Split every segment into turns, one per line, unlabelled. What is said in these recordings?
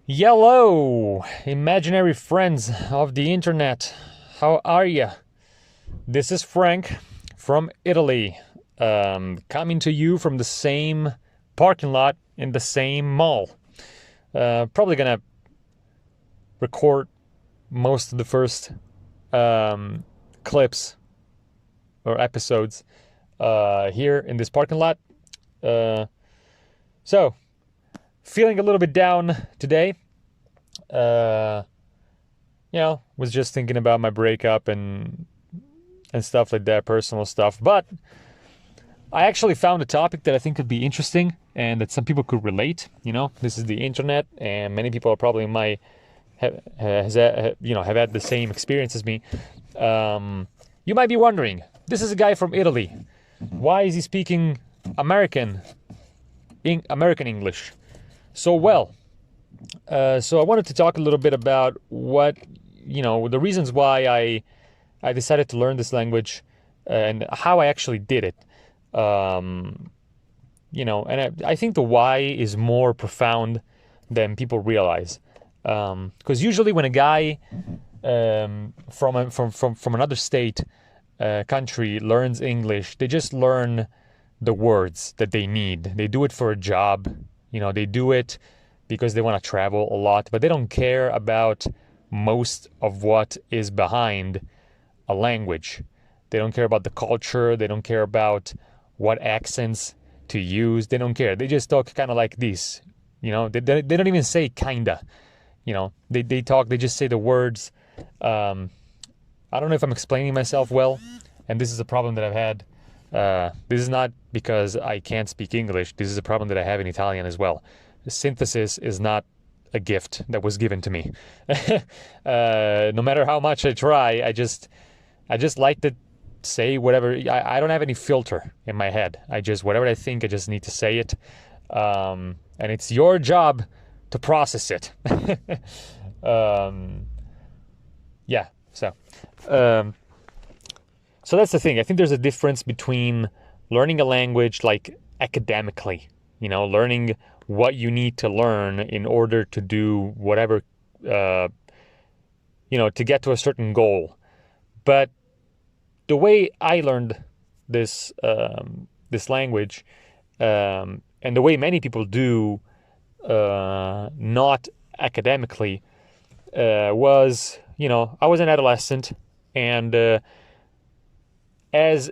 Hello, imaginary friends of the internet. How are you? This is Frank from Italy, coming to you from the same parking lot in the same mall. Probably gonna record most of the first clips or episodes here in this parking lot. Uh, so, feeling a little bit down today. Uh, was just thinking about my breakup and stuff like that, personal stuff. But I actually found a topic that I think could be interesting and that some people could relate. This is the internet, and many people probably might have had the same experience as me. You might be wondering, this is a guy from Italy. Why is he speaking American English so well? So I wanted to talk a little bit about the reasons why I decided to learn this language and how I actually did it. And I think the why is more profound than people realize. Because usually when a guy from another state, country learns English, they just learn the words that they need. They do it for a job. They do it because they want to travel a lot, but they don't care about most of what is behind a language. They don't care about the culture. They don't care about what accents to use. They don't care. They just talk kind of like this. They don't even say kinda. They talk. They just say the words. I don't know if I'm explaining myself well, and this is a problem that I've had. This is not because I can't speak English. This is a problem that I have in Italian as well. Synthesis is not a gift that was given to me. No matter how much I try, I just like to say whatever. I don't have any filter in my head. Whatever I think, I just need to say it. And it's your job to process it. Yeah. So that's the thing. I think there's a difference between learning a language like academically, learning what you need to learn in order to do whatever, to get to a certain goal. But the way I learned this language, and the way many people do, not academically, was, I was an adolescent, and as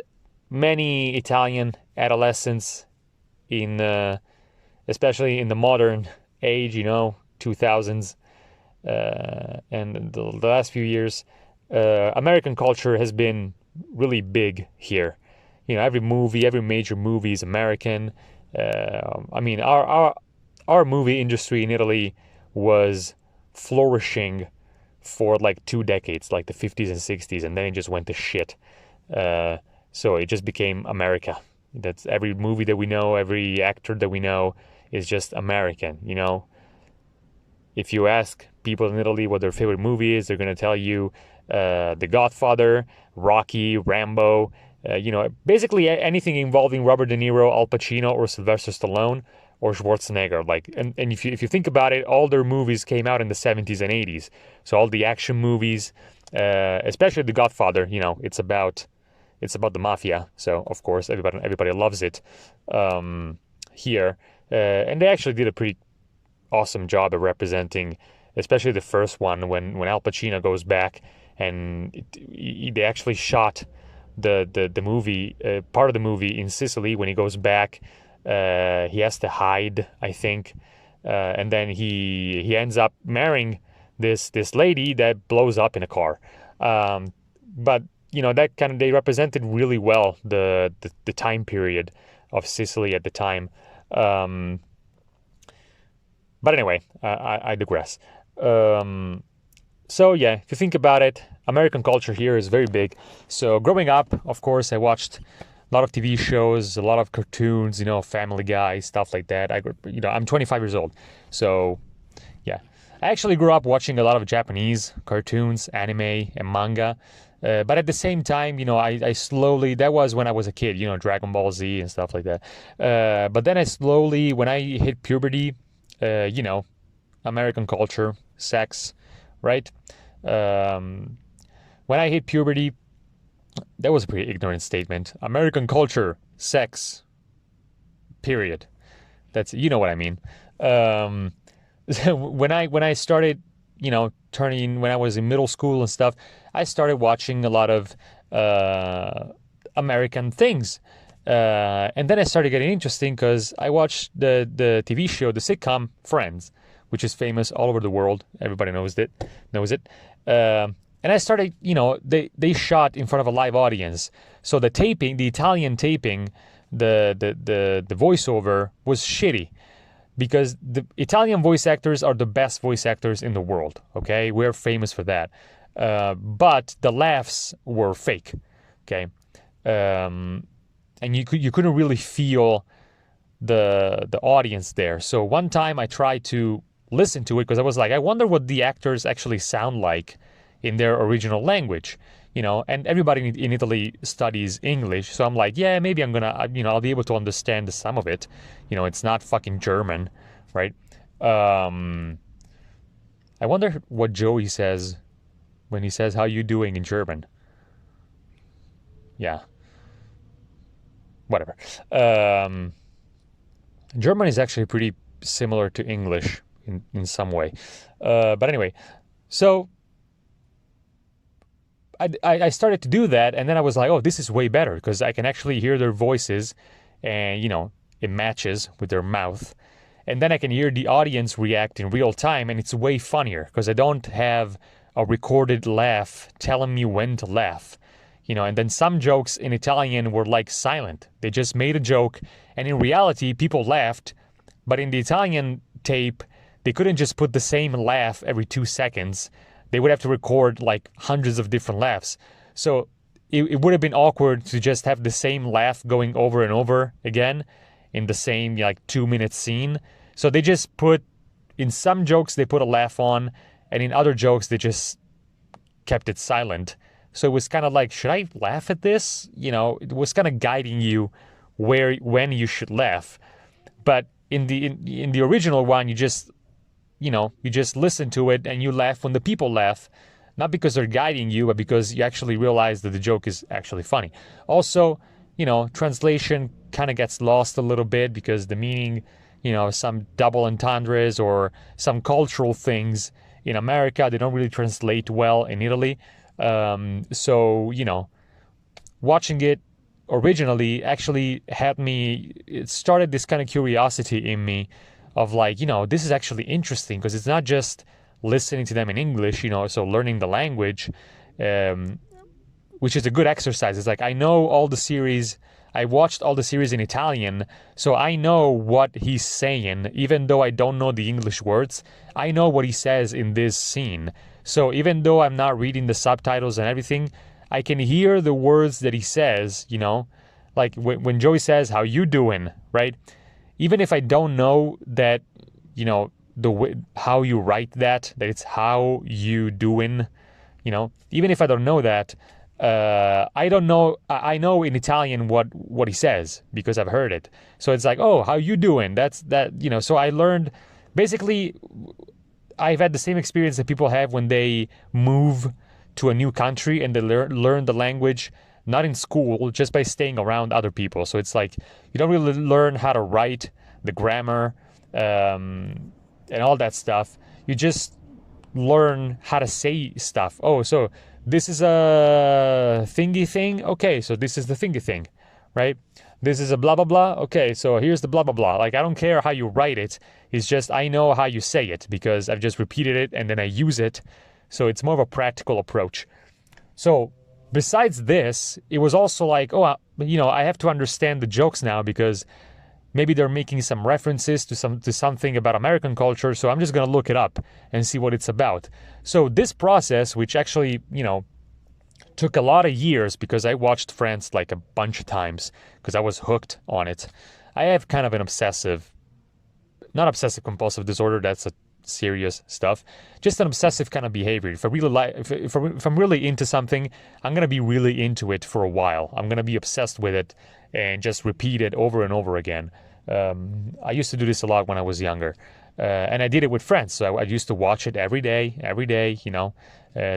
many Italian adolescents especially in the modern age, 2000s, and the last few years, American culture has been really big here. Every major movie is American. Our movie industry in Italy was flourishing for like 2 decades, like the 50s and 60s, and then it just went to shit. So it just became America. That's every movie that we know, every actor that we know is just American. If you ask people in Italy what their favorite movie is, they're going to tell you The Godfather, Rocky, Rambo, basically anything involving Robert De Niro, Al Pacino, or Sylvester Stallone, or Schwarzenegger. And if you think about it, all their movies came out in the 70s and 80s. So all the action movies, especially The Godfather, it's about the mafia. So of course everybody loves it here. And they actually did a pretty awesome job of representing, especially the first one when Al Pacino goes back and they actually shot the movie, part of the movie in Sicily. When he goes back, he has to hide, I think, and then he ends up marrying this lady that blows up in a car. But that kind of, they represented really well the time period of Sicily at the time. But anyway, I digress. So yeah, if you think about it, American culture here is very big. So growing up, of course, I watched a lot of TV shows, a lot of cartoons, Family Guy, stuff like that. I'm 25 years old. So yeah, I actually grew up watching a lot of Japanese cartoons, anime, and manga. But at the same time, I slowly, that was when I was a kid, Dragon Ball Z and stuff like that. But then I slowly, when I hit puberty, American culture, sex, right? Um, when I hit puberty, that was a pretty ignorant statement. American culture, sex, period. That's, you know what I mean. Um, when I started, turning, when I was in middle school and stuff, I started watching a lot of American things. And then I started getting interesting because I watched the TV show, the sitcom Friends, which is famous all over the world. Everybody knows it. And I started, they shot in front of a live audience. So the taping, the Italian taping, the voiceover was shitty because the Italian voice actors are the best voice actors in the world. Okay, we're famous for that. But the laughs were fake. Okay, and you couldn't really feel the audience there. So one time I tried to listen to it because I was like, I wonder what the actors actually sound like in their original language. And everybody in Italy studies English, so I'm like, yeah, maybe I'm gonna, I'll be able to understand some of it. It's not fucking German, right? I wonder what Joey says when he says "How you doing" in German. Yeah, whatever. German is actually pretty similar to English in some way, but anyway, so I started to do that, and then I was like, oh, this is way better because I can actually hear their voices, and it matches with their mouth, and then I can hear the audience react in real time, and it's way funnier because I don't have a recorded laugh telling me when to laugh. And then some jokes in Italian were like silent. They just made a joke, and in reality, people laughed, but in the Italian tape, they couldn't just put the same laugh every 2 seconds. They would have to record like hundreds of different laughs. So it would have been awkward to just have the same laugh going over and over again in the same like 2-minute scene. So they just put, in some jokes, they put a laugh on, and in other jokes, they just kept it silent. So it was kind of like, should I laugh at this? It was kind of guiding you when you should laugh. But in the original one, you just listen to it and you laugh when the people laugh, not because they're guiding you, but because you actually realize that the joke is actually funny. Also, translation kind of gets lost a little bit because the meaning, some double entendres or some cultural things in America, they don't really translate well in Italy. So, watching it originally actually it started this kind of curiosity in me of like, this is actually interesting because it's not just listening to them in English, so learning the language, which is a good exercise. It's like, I know all the series, I watched all the series in Italian, so I know what he's saying, even though I don't know the English words. I know what he says in this scene. So even though I'm not reading the subtitles and everything, I can hear the words that he says, like when Joey says, "How you doing?" right? Even if I don't know that, the way, how you write that it's "how you doing," even if I don't know that, I don't know. I know in Italian what he says because I've heard it. So it's like, oh, how you doing? That's that. So I learned basically. I've had the same experience that people have when they move to a new country and they learn the language, not in school, just by staying around other people. So it's like you don't really learn how to write, the grammar, and all that stuff. You just learn how to say stuff. Oh, so this is a thingy thing. Okay, so this is the thingy thing, right? This is a blah, blah, blah. Okay, so here's the blah, blah, blah. Like, I don't care how you write it. It's just I know how you say it because I've just repeated it and then I use it. So it's more of a practical approach. So besides this, it was also like, oh, I have to understand the jokes now because maybe they're making some references to something about American culture. So I'm just going to look it up and see what it's about. So this process, which actually, took a lot of years because I watched Friends like a bunch of times because I was hooked on it. I have kind of an not obsessive compulsive disorder. That's a serious stuff. Just an obsessive kind of behavior. If I really if I'm really into something, I'm gonna be really into it for a while. I'm gonna be obsessed with it and just repeat it over and over again. I used to do this a lot when I was younger. And I did it with friends. So I used to watch it every day,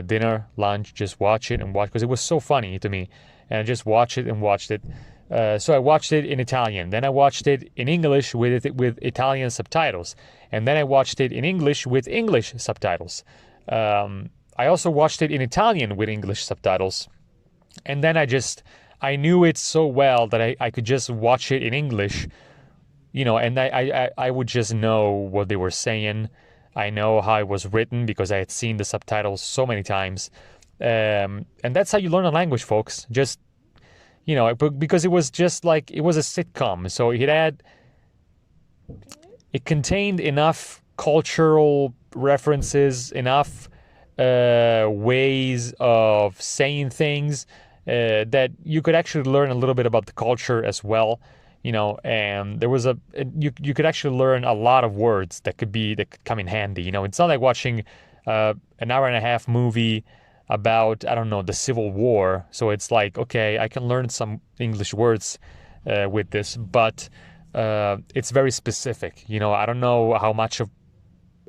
dinner, lunch, just watch it and watch because it was so funny to me. And I just watched it and watched it. So I watched it in Italian. Then I watched it in English with Italian subtitles. And then I watched it in English with English subtitles. I also watched it in Italian with English subtitles. And then I knew it so well that I could just watch it in English, and I would just know what they were saying. I know how it was written because I had seen the subtitles so many times. And that's how you learn a language, folks. Just, because it was just like, it was a sitcom. So it contained enough cultural references, enough ways of saying things that you could actually learn a little bit about the culture as well, and there was you could actually learn a lot of words that could come in handy. It's not like watching an hour and a half movie about, I don't know, the Civil War. So it's like, okay, I can learn some English words with this, but it's very specific. I don't know how much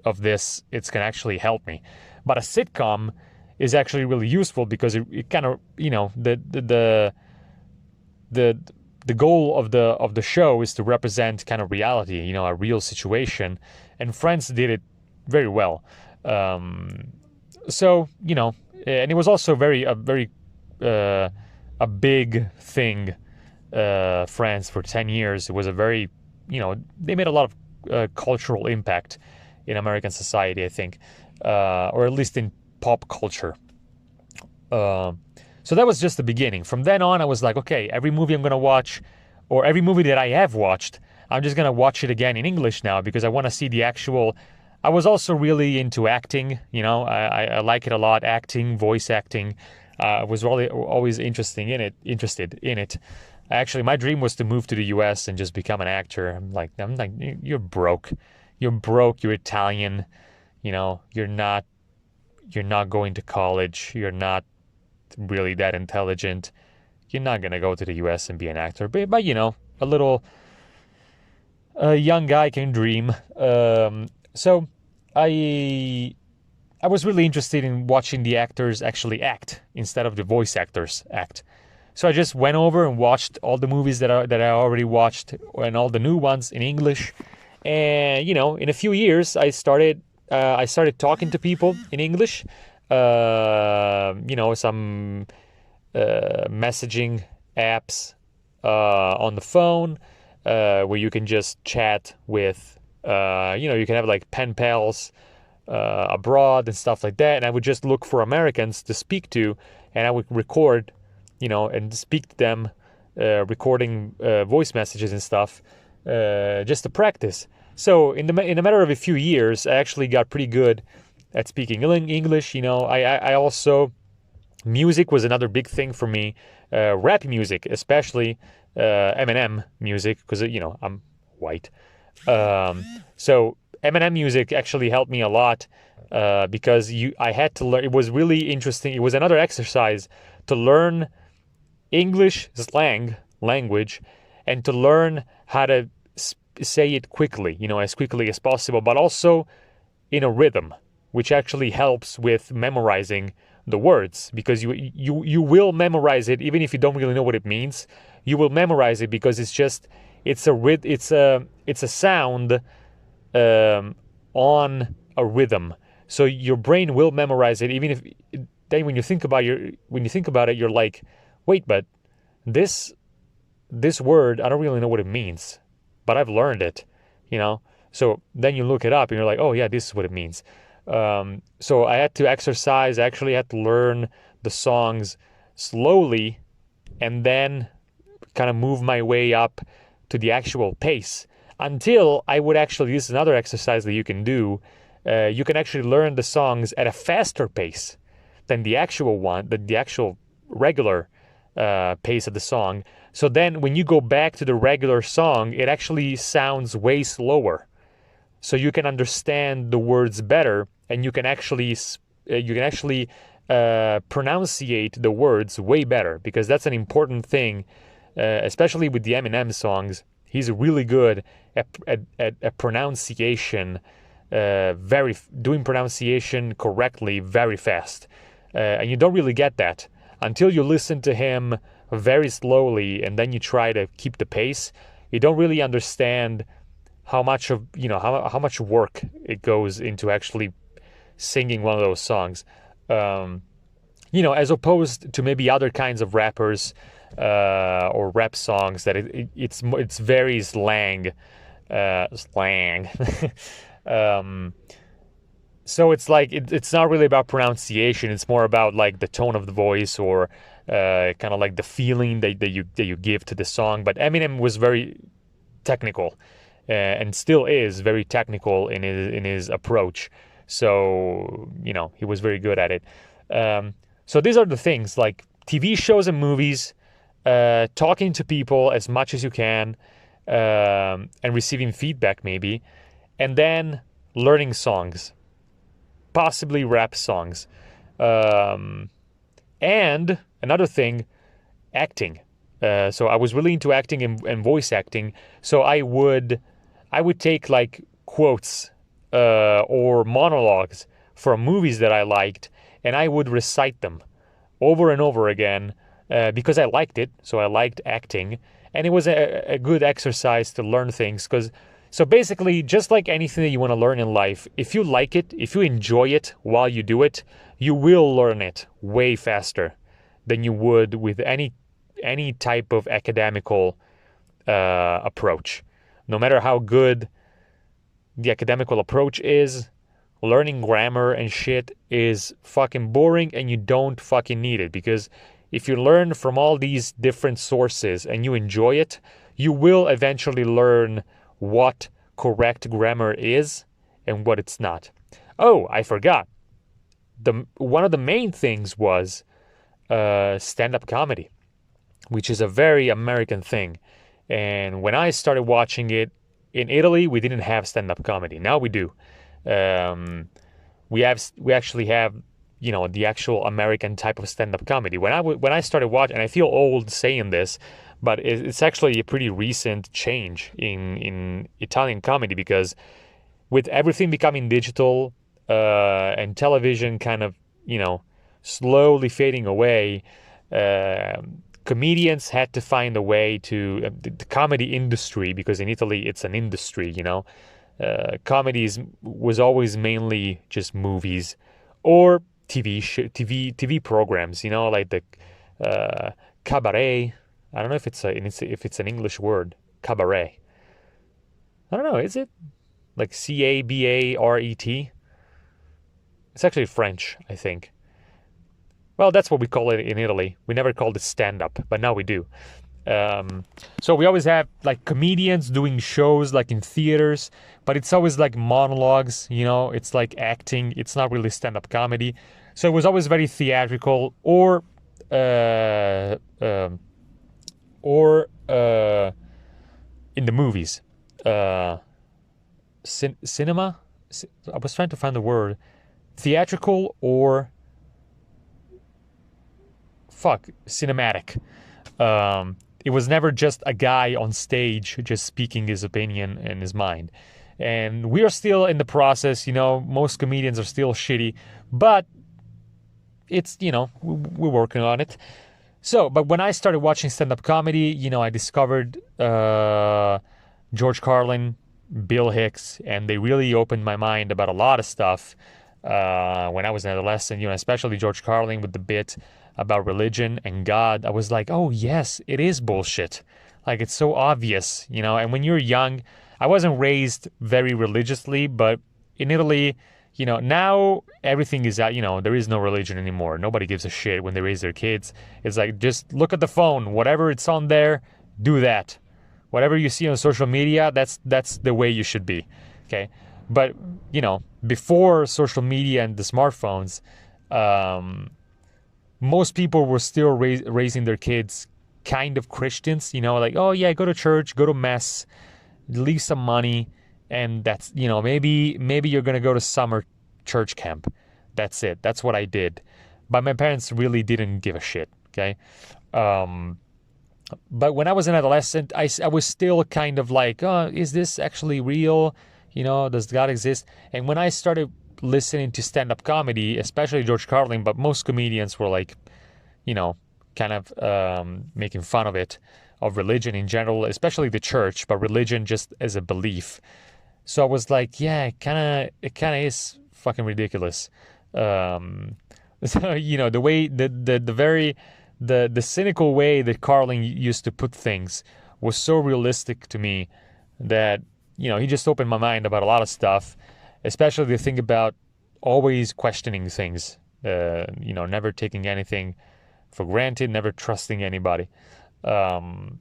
of this it's going to actually help me. But a sitcom is actually really useful because it kind of, the goal of the show is to represent kind of reality, a real situation, and Friends did it very well. So and it was also a big thing. Friends for 10 years. It was a very, they made a lot of cultural impact in American society, I think, or at least in pop culture. So that was just the beginning. From then on, I was like, okay, every movie I'm going to watch, or every movie that I have watched, I'm just going to watch it again in English now because I want to see the actual. I was also really into acting. I like it a lot. Acting, voice acting. I was really always interested in it. Actually, my dream was to move to the U.S. and just become an actor. I'm like, you're broke. You're broke. You're Italian. You're not going to college. You're not really that intelligent. You're not gonna go to the U.S. and be an actor. But a little young guy can dream. So I was really interested in watching the actors actually act instead of the voice actors act. So I just went over and watched all the movies that I already watched and all the new ones in English. And in a few years, I started talking to people in English. Some messaging apps on the phone where you can just chat with. You can have like pen pals abroad and stuff like that. And I would just look for Americans to speak to, and I would record, and speak to them, recording voice messages and stuff, just to practice. So in a matter of a few years, I actually got pretty good at speaking English. I also, music was another big thing for me. Rap music, especially Eminem music, because I'm white. So Eminem music actually helped me a lot because I had to learn. It was really interesting. It was another exercise to learn English language and to learn how to say it quickly, as quickly as possible, but also in a rhythm, which actually helps with memorizing the words, because you will memorize it even if you don't really know what it means. You will memorize it because it's a sound on a rhythm. So your brain will memorize it, even if then when you think about it, you're like, wait, but this word, I don't really know what it means, but I've learned it, So then you look it up and you're like, oh yeah, this is what it means. So I had to exercise. I actually had to learn the songs slowly and then kind of move my way up to the actual pace until I would actually, this is another exercise that you can do. You can actually learn the songs at a faster pace than the actual regular pace of the song. So then when you go back to the regular song, it actually sounds way slower. So you can understand the words better, and you can actually pronunciate the words way better, because that's an important thing, especially with the Eminem songs. He's really good at pronunciation, doing pronunciation correctly very fast. And you don't really get that until you listen to him very slowly and then you try to keep the pace. You don't really understand how much of how much work it goes into actually singing one of those songs. As opposed to maybe other kinds of rappers or rap songs that it's very slang. So it's like it's not really about pronunciation. It's more about like the tone of the voice or kind of like the feeling that you give to the song. But Eminem was very technical and still is very technical in his approach. So he was very good at it. So these are the things like TV shows and movies, talking to people as much as you can, and receiving feedback maybe, and then learning songs, possibly rap songs. And another thing, acting. So I was really into acting and voice acting. So I would take like quotes or monologues from movies that I liked, and I would recite them over and over again because I liked it. So I liked acting, and it was a good exercise to learn things. So basically, just like anything that you want to learn in life, if you like it, if you enjoy it while you do it, you will learn it way faster than you would with any type of academical approach. No matter how good the academical approach is, learning grammar and shit is fucking boring, and you don't fucking need it, because if you learn from all these different sources and you enjoy it, you will eventually learn what correct grammar is and what it's not. Oh, I forgot. One of the main things was stand-up comedy, which is a very American thing. And when I started watching it in Italy, we didn't have stand-up comedy. Now we do. We actually have the actual American type of stand-up comedy. When I started watching, and I feel old saying this, but it's actually a pretty recent change in Italian comedy, because with everything becoming digital and television kind of slowly fading away, comedians had to find a way to the comedy industry, because in Italy it's an industry. Comedies was always mainly just movies or TV programs, like the cabaret. I don't know if it's an English word, cabaret. I don't know, is it like CABARET? It's actually French, I think. Well, that's what we call it in Italy. We never called it stand-up, but now we do. So we always have like comedians doing shows like in theaters, but it's always like monologues, it's like acting. It's not really stand-up comedy. So it was always very theatrical or in the movies. Cinema? I was trying to find the word. Theatrical or cinematic. It was never just a guy on stage just speaking his opinion and his mind. And we are still in the process, most comedians are still shitty, but it's, we're working on it. So, but when I started watching stand-up comedy, I discovered George Carlin, Bill Hicks, and they really opened my mind about a lot of stuff when I was an adolescent, especially George Carlin with the bit about religion and God. I was like, oh yes, it is bullshit. Like, it's so obvious, and when you're young, I wasn't raised very religiously, but in Italy, now everything is out, there is no religion anymore. Nobody gives a shit when they raise their kids. It's like, just look at the phone, whatever it's on there, do that. Whatever you see on social media, that's the way you should be. Okay. But, before social media and the smartphones, most people were still raising their kids kind of Christians, like, oh yeah, go to church, go to mass, leave some money, and that's, maybe you're going to go to summer church camp. That's it. That's what I did. But my parents really didn't give a shit, okay? But when I was an adolescent, I was still kind of like, oh, is this actually real? Does God exist? And when I started listening to stand-up comedy, especially George Carlin, but most comedians were like, you know, kind of making fun of it, of religion in general, especially the church, but religion just as a belief. So I was like, yeah, it kind of is fucking ridiculous. Um, so the way the very the cynical way that Carlin used to put things was so realistic to me that he just opened my mind about a lot of stuff, especially the thing about always questioning things. Never taking anything for granted, never trusting anybody. Um,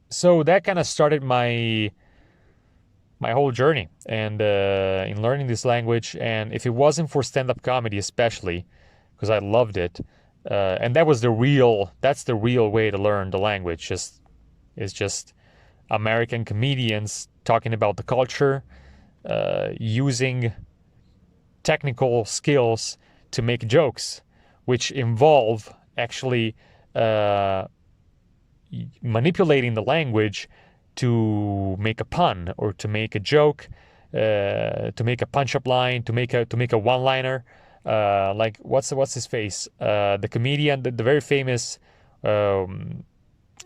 so that kind of started my whole journey and in learning this language. And if it wasn't for stand-up comedy, especially because I loved it, and that's the real way to learn the language. Just American comedians talking about the culture, using technical skills to make jokes, which involve actually uh, manipulating the language to make a pun or to make a joke, to make a punch-up line, to make a one-liner. Like what's his face? The comedian, the very famous um,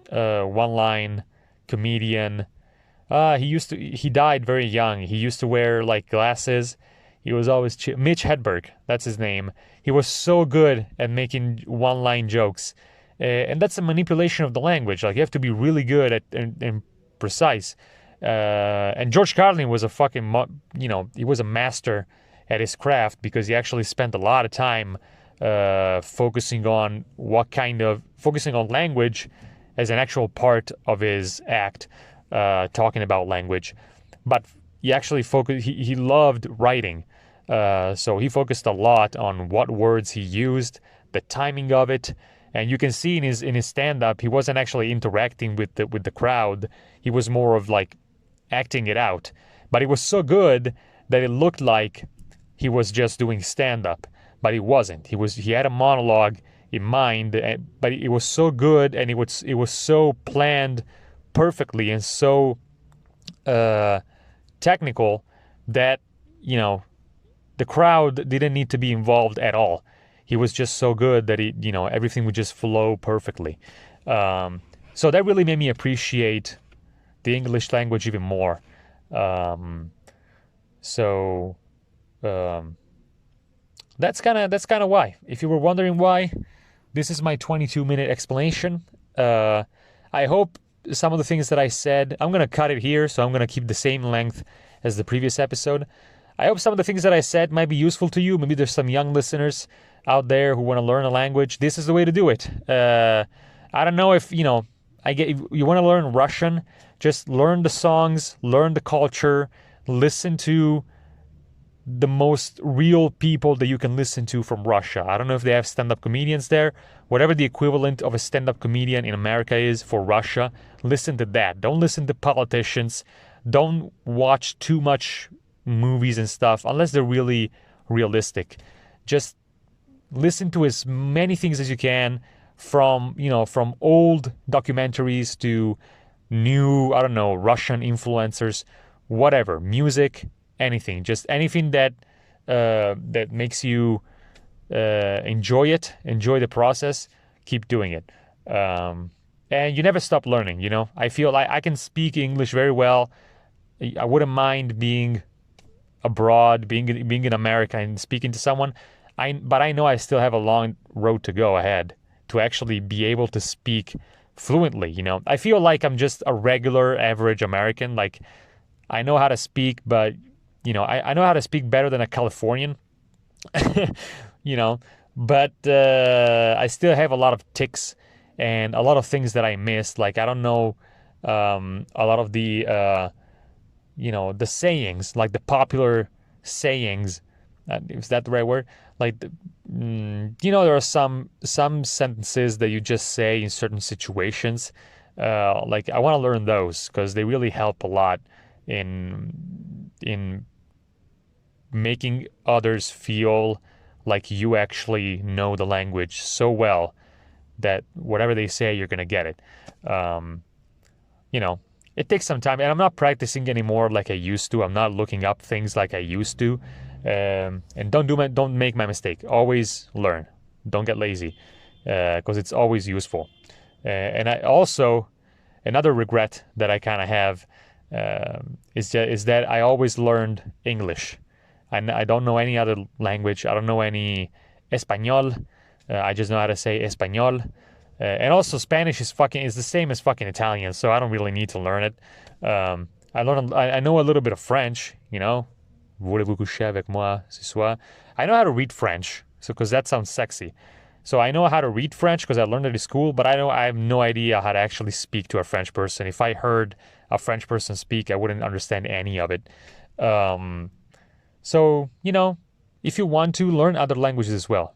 one-line comedian. He died very young. He used to wear like glasses. He was always Mitch Hedberg. That's his name. He was so good at making one-line jokes, and that's a manipulation of the language. Like you have to be really good at and precise. And George Carlin was a fucking, he was a master at his craft because he actually spent a lot of time focusing on language as an actual part of his act, talking about language. But he actually focused. He loved writing, so he focused a lot on what words he used, the timing of it, and you can see in his stand up, he wasn't actually interacting with the crowd. He was more of like acting it out. But it was so good that it looked like he was just doing stand up, but he wasn't. He had a monologue in mind, but it was so good and it was so planned perfectly and so technical that you know the crowd didn't need to be involved at all. He was just so good that everything would just flow perfectly. So that really made me appreciate the English language even more. Um, so um, that's kind of why. If you were wondering why, this is my 22-minute explanation. I hope some of the things that I said, I'm gonna cut it here, so I'm gonna keep the same length as the previous episode. I hope some of the things that I said might be useful to you. Maybe there's some young listeners out there who want to learn a language. This is the way to do it. I don't know if if you want to learn Russian, just learn the songs, learn the culture, listen to the most real people that you can listen to from Russia. I don't know if they have stand-up comedians there. Whatever the equivalent of a stand-up comedian in America is for Russia, listen to that. Don't listen to politicians. Don't watch too much movies and stuff unless they're really realistic. Just listen to as many things as you can, from old documentaries to new, I don't know, Russian influencers, whatever, music, anything, just anything that makes you enjoy the process. Keep doing it, and you never stop learning. I feel like I can speak English very well. I wouldn't mind being abroad, being in America and speaking to someone. But I know I still have a long road to go ahead to actually be able to speak fluently. I feel like I'm just a regular average American. Like I know how to speak, but I know how to speak better than a Californian. you know, but I still have a lot of ticks and a lot of things that I missed. Like I don't know a lot of the sayings, like the popular sayings. Is that the right word? Like, there are some sentences that you just say in certain situations. Like I want to learn those because they really help a lot in making others feel like you actually know the language so well that whatever they say, you're gonna get it. You know, it takes some time, and I'm not practicing anymore like I used to. I'm not looking up things like I used to. And don't make my mistake. Always learn. Don't get lazy, because it's always useful. And I also, another regret that I kind of have is that I always learned English. I don't know any other language. I don't know any Espanol. I just know how to say Espanol. And also Spanish is the same as fucking Italian, so I don't really need to learn it. I know a little bit of French, you know. Voulez-vous coucher avec moi ce soir? I know how to read French, so because that sounds sexy. So I know how to read French because I learned it in school, but I have no idea how to actually speak to a French person. If I heard a French person speak, I wouldn't understand any of it. So you know, if you want to learn other languages as well,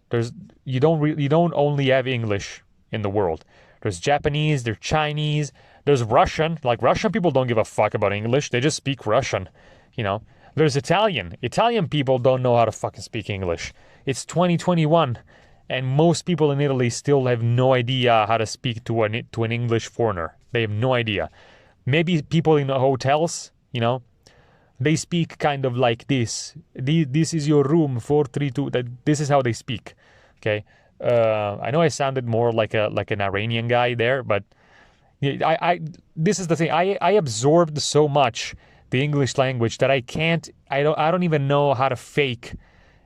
you don't only have English in the world. There's Japanese, there's Chinese, there's Russian. Like Russian people don't give a fuck about English. They just speak Russian, you know. There's Italian. Italian people don't know how to fucking speak English. It's 2021 and most people in Italy still have no idea how to speak to an English foreigner. They have no idea. Maybe people in the hotels, you know, they speak kind of like this. This is your room 432. This is how they speak. Okay. I know I sounded more like an Iranian guy there, but this is the thing. I absorbed so much the English language that I don't even know how to fake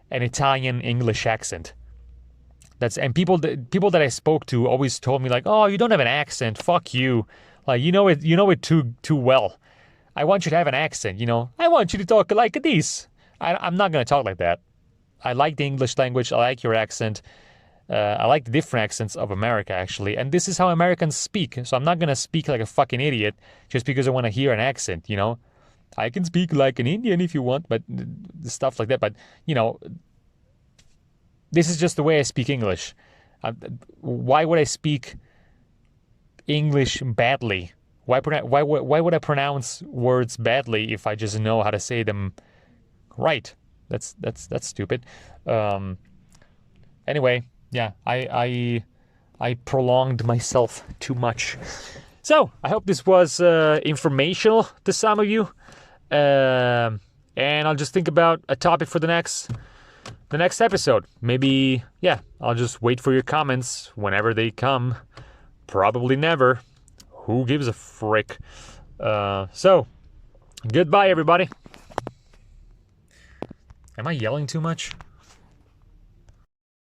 an Italian English accent. And people that I spoke to always told me like, "Oh, you don't have an accent. Fuck you. Like you know it too well. I want you to have an accent, you know. I want you to talk like this." I'm not going to talk like that. I like the English language. I like your accent. I like the different accents of America, actually. And this is how Americans speak. So I'm not going to speak like a fucking idiot just because I want to hear an accent, you know. I can speak like an Indian if you want, but stuff like that. But, you know, this is just the way I speak English. Why would I speak English badly? Why would I pronounce words badly if I just know how to say them right? That's stupid. Anyway, yeah, I prolonged myself too much. So I hope this was informational to some of you, and I'll just think about a topic for the next episode. Maybe, yeah, I'll just wait for your comments whenever they come. Probably never. Who gives a frick? So, goodbye, everybody. Am I yelling too much?